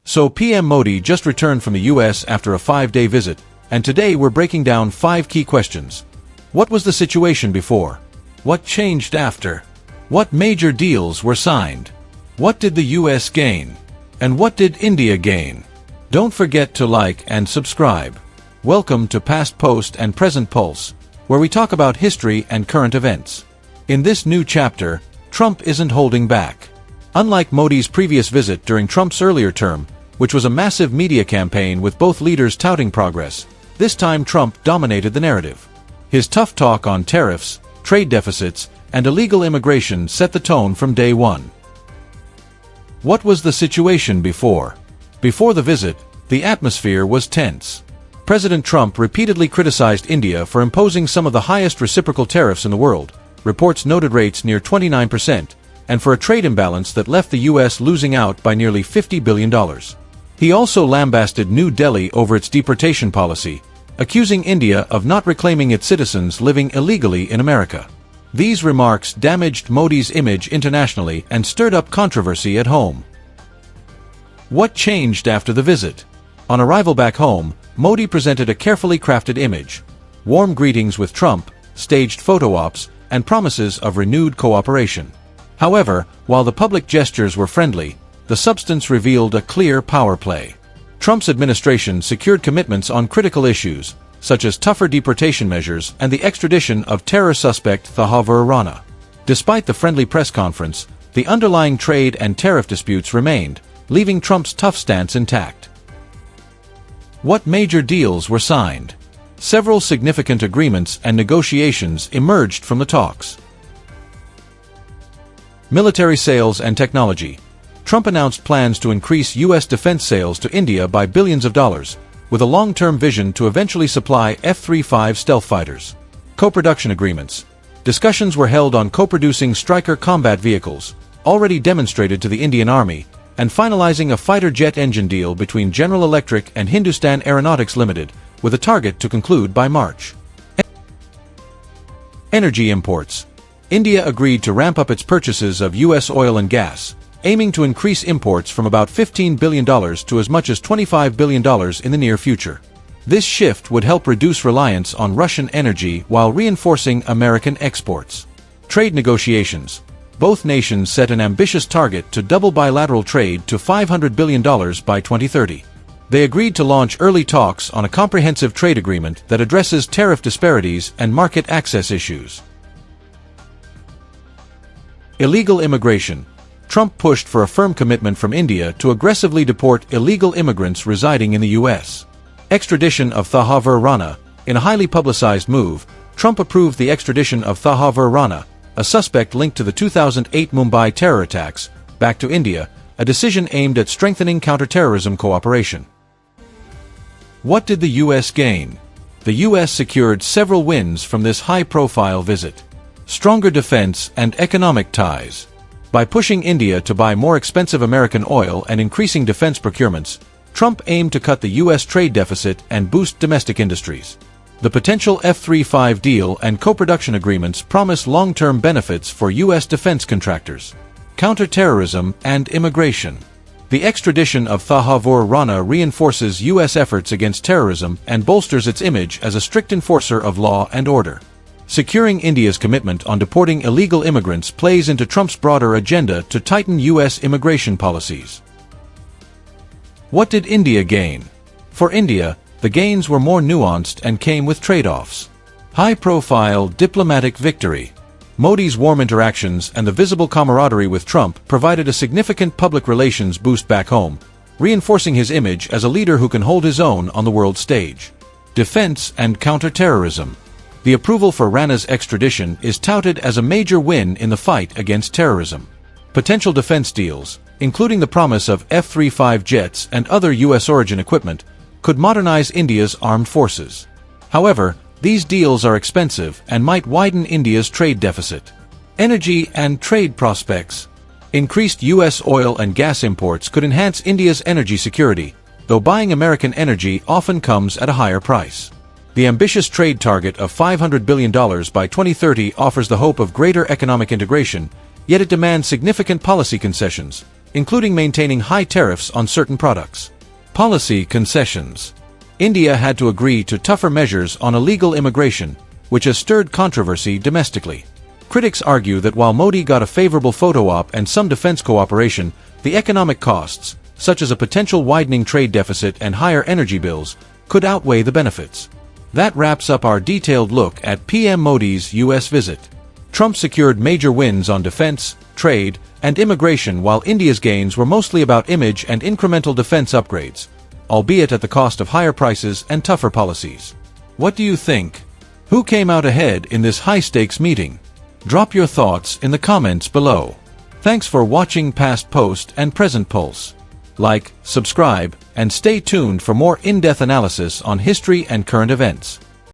So PM Modi just returned from the US after a 5-day visit, and today we're breaking down 5 key questions. What was the situation before? What changed after? What major deals were signed? What did the US gain? And what did India gain? Don't forget to like and subscribe. Welcome to Past Post and Present Pulse, where we talk about history and current events. In this new chapter, Trump isn't holding back. Unlike Modi's previous visit during Trump's earlier term, which was a massive media campaign with both leaders touting progress, this time Trump dominated the narrative. His tough talk on tariffs, trade deficits, and illegal immigration set the tone from day one. What was the situation before? Before the visit, the atmosphere was tense. President Trump repeatedly criticized India for imposing some of the highest reciprocal tariffs in the world, reports noted rates near 29%, and for a trade imbalance that left the U.S. losing out by nearly $50 billion. He also lambasted New Delhi over its deportation policy, accusing India of not reclaiming its citizens living illegally in America. These remarks damaged Modi's image internationally and stirred up controversy at home. What changed after the visit? On arrival back home, Modi presented a carefully crafted image: warm greetings with Trump, staged photo ops, and promises of renewed cooperation. However, while the public gestures were friendly, the substance revealed a clear power play. Trump's administration secured commitments on critical issues, such as tougher deportation measures and the extradition of terror suspect Thahavur Rana. Despite the friendly press conference, the underlying trade and tariff disputes remained, leaving Trump's tough stance intact. What major deals were signed? Several significant agreements and negotiations emerged from the talks. Military sales and technology. Trump announced plans to increase U.S. defense sales to India by billions of dollars, with a long-term vision to eventually supply F-35 stealth fighters. Co-production agreements. Discussions were held on co-producing Stryker combat vehicles, already demonstrated to the Indian Army, and finalizing a fighter jet engine deal between General Electric and Hindustan Aeronautics Limited, with a target to conclude by March. Energy imports. India agreed to ramp up its purchases of U.S. oil and gas, aiming to increase imports from about $15 billion to as much as $25 billion in the near future. This shift would help reduce reliance on Russian energy while reinforcing American exports. Trade negotiations. Both nations set an ambitious target to double bilateral trade to $500 billion by 2030. They agreed to launch early talks on a comprehensive trade agreement that addresses tariff disparities and market access issues. Illegal immigration. Trump pushed for a firm commitment from India to aggressively deport illegal immigrants residing in the U.S. Extradition of Thahavur Rana. In a highly publicized move, Trump approved the extradition of Thahavur Rana, a suspect linked to the 2008 Mumbai terror attacks, back to India, a decision aimed at strengthening counterterrorism cooperation. What did the U.S. gain? The U.S. secured several wins from this high-profile visit. Stronger defense and economic ties. By pushing India to buy more expensive American oil and increasing defense procurements, Trump aimed to cut the U.S. trade deficit and boost domestic industries. The potential F-35 deal and co-production agreements promise long-term benefits for U.S. defense contractors. Counterterrorism and immigration. The extradition of Thahavur Rana reinforces U.S. efforts against terrorism and bolsters its image as a strict enforcer of law and order. Securing India's commitment on deporting illegal immigrants plays into Trump's broader agenda to tighten U.S. immigration policies. What did India gain? For India, the gains were more nuanced and came with trade-offs. High-profile diplomatic victory. Modi's warm interactions and the visible camaraderie with Trump provided a significant public relations boost back home, reinforcing his image as a leader who can hold his own on the world stage. Defense and counterterrorism. The approval for Rana's extradition is touted as a major win in the fight against terrorism. Potential defense deals, including the promise of F-35 jets and other U.S. origin equipment, could modernize India's armed forces. However, these deals are expensive and might widen India's trade deficit. Energy and trade prospects. Increased U.S. oil and gas imports could enhance India's energy security, though buying American energy often comes at a higher price. The ambitious trade target of $500 billion by 2030 offers the hope of greater economic integration, yet it demands significant policy concessions, including maintaining high tariffs on certain products. Policy concessions. India had to agree to tougher measures on illegal immigration, which has stirred controversy domestically. Critics argue that while Modi got a favorable photo op and some defense cooperation, the economic costs, such as a potential widening trade deficit and higher energy bills, could outweigh the benefits. That wraps up our detailed look at PM Modi's U.S. visit. Trump secured major wins on defense, trade, and immigration, while India's gains were mostly about image and incremental defense upgrades, albeit at the cost of higher prices and tougher policies. What do you think? Who came out ahead in this high-stakes meeting? Drop your thoughts in the comments below. Thanks for watching Past Post and Present Pulse. Like, subscribe, and stay tuned for more in-depth analysis on history and current events.